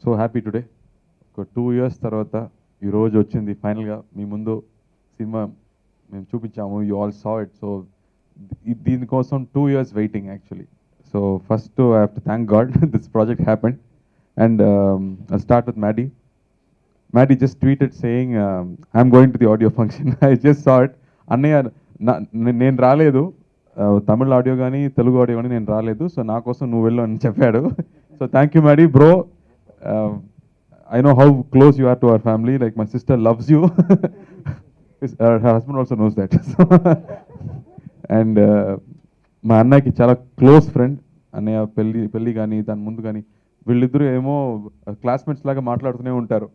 So happy today. ఒక 2 years తర్వాత ఈరోజు వచ్చింది ఫైనల్గా మీ ముందు సినిమా మేము చూపించాము. You all saw it. So దీనికోసం 2 years waiting actually. So first I have to thank God this project happened. And I start with Maddie. Maddie just tweeted saying, I'm going to the audio function. I just saw it. అన్నయ్య నేను రాలేదు, తమిళ audio కానీ Telugu audio కానీ నేను రాలేదు, so నా కోసం నువ్వు వెళ్ళు అని చెప్పాడు. So thank you Maddie, bro. I know how close you are to our family. Like my sister loves you. Her husband also knows that. And మా అన్నయ్యకి చాలా క్లోజ్ ఫ్రెండ్. అన్నయ్య పెళ్ళి కానీ దాని ముందు కానీ వీళ్ళిద్దరూ ఏమో క్లాస్మేట్స్ లాగా మాట్లాడుతూనే ఉంటారు.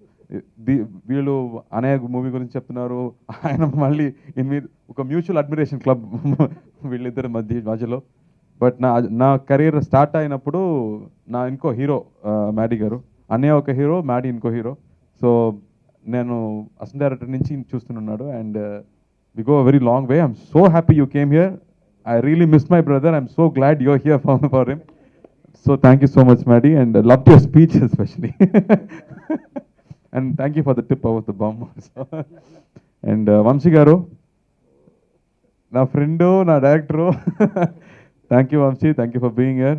వీళ్ళు అన్నయ్య మూవీ గురించి చెప్తున్నారు, ఆయన మళ్ళీ మీద ఒక మ్యూచువల్ అడ్మిరేషన్ క్లబ్ వీళ్ళిద్దరి మధ్యలో. బట్ నా కెరీర్ స్టార్ట్ అయినప్పుడు నా ఇంకో హీరో Maddie గారు, అన్నయ్య ఒక హీరో, Maddie ఇంకో హీరో. సో నేను అసిస్టెంట్ డైరెక్టర్ నుంచి చూస్తున్నాడు. And we go very long way. I'm so happy you came here. I really miss my brother. I'm so glad you're here for him. So thank you so much, Maddie, and I loved your speech especially. And thank you for the tip about the bomb also. And Vamsi garu, na friend, na director. Thank you, Vamsi. Thank you for being here.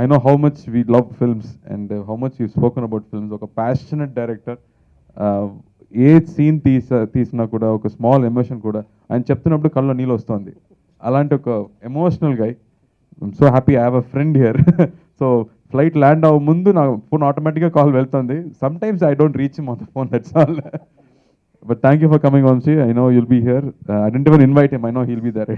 I know how much we love films and how much you've spoken about films. Oka passionate director. A scene తీసినా కూడా ఒక small emotion కూడా ఆయన చెప్తున్నప్పుడు కళ్ళలో నీళ్ళు వస్తుంది. అలాంటి ఒక emotional guy. I'm so happy I have a friend here. So flight land అవ్వ ముందు నా ఫోన్ ఆటోమేటిక్గా కాల్ వెళ్తుంది. Sometimes I don't reach him on the phone, that's all. But thank you for coming Vamsi. I know you'll be here. I don't even invite him. I know he'll be there.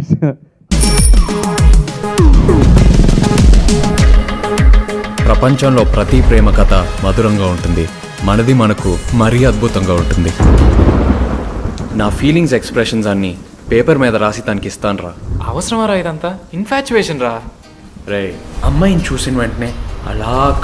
ప్రపంచంలో ప్రతి ప్రేమ కథ మధురంగా ఉంటుంది. మనది మనకు మరీ అద్భుతంగా ఉంటుంది. నా ఫీలింగ్స్ ఎక్స్ప్రెషన్స్ అన్నీ పేపర్ మీద రాసి తనకి ఇస్తాను రా. అవసరమా రా ఇదంతా? ఇన్ఫాచ్యుయేషన్ రా. రే, అమ్మాయిని చూసిన వెంటనే అలా